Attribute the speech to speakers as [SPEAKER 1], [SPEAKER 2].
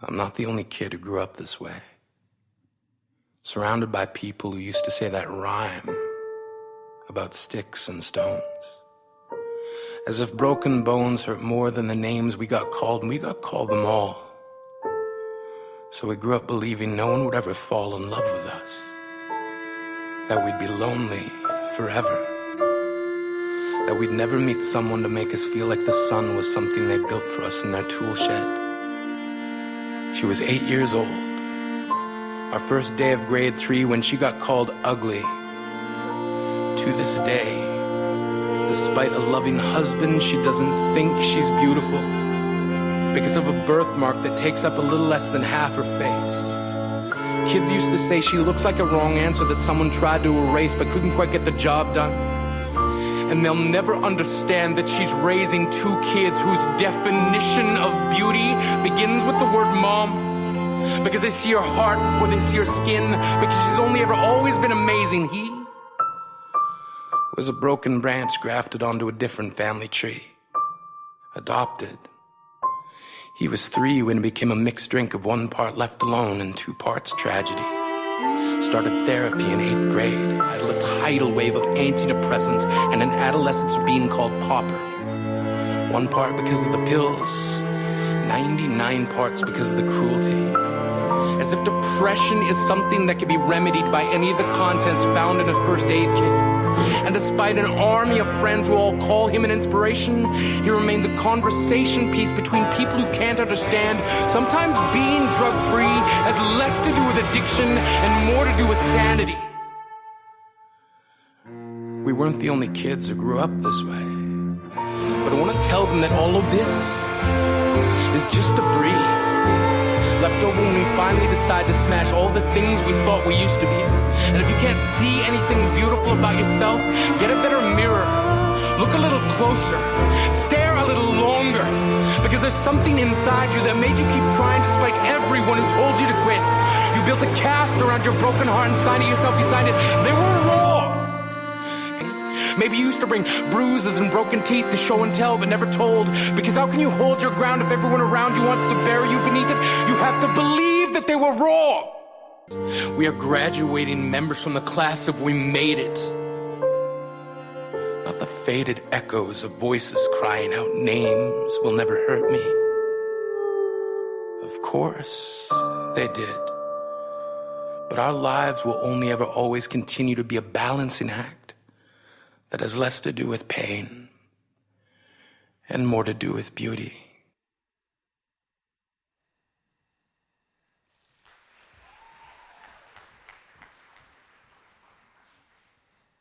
[SPEAKER 1] I'm not the only kid who grew up this way. Surrounded by people who used to say that rhyme about sticks and stones. As if broken bones hurt more than the names we got called, and we got called them all. So we grew up believing no one would ever fall in love with us. That we'd be lonely forever. That we'd never meet someone to make us feel like the sun was something they built for us in their tool shed. She was 8 years old. Our first day of grade 3 when she got called ugly. To this day, despite a loving husband, she doesn't think she's beautiful because of a birthmark that takes up a little less than half her face. Kids used to say she looks like a wrong answer that someone tried to erase but couldn't quite get the job done. And they'll never understand that she's raising 2 kids whose definition of beauty begins with the word mom. Because they see her heart before they see her skin. Because she's only ever always been amazing. He was a broken branch grafted onto a different family tree. Adopted. He was 3 when it became a mixed drink of 1 part left alone and 2 parts tragedy. Started therapy in 8th grade. Idled a tidal wave of antidepressants and an adolescence being called pauper. 1 part because of the pills, 99 parts because of the cruelty. As if depression is something that can be remedied by any of the contents found in a first aid kit. And despite an army of friends who all call him an inspiration, he remains a conversation piece between people who can't understand. Sometimes being drug-free has less to do with addiction and more to do with sanity. We weren't the only kids who grew up this way. But I want to tell them that all of this is just debris. Left over when we finally decide to smash all the things we thought we used to be. And if you can't see anything beautiful about yourself, get a better mirror. Look a little closer. Stare a little longer. Because there's something inside you that made you keep trying despite everyone who told you to quit. You built a cast around your broken heart and signed it yourself. You signed it. They were raw. Maybe you used to bring bruises and broken teeth to show and tell but never told. Because how can you hold your ground if everyone around you wants to bury you beneath it? You have to believe that they were raw. We are graduating members from the class of We Made It. Not the faded echoes of voices crying out names will never hurt me. Of course, they did. But our lives will only ever always continue to be a balancing act that has less to do with pain and more to do with beauty.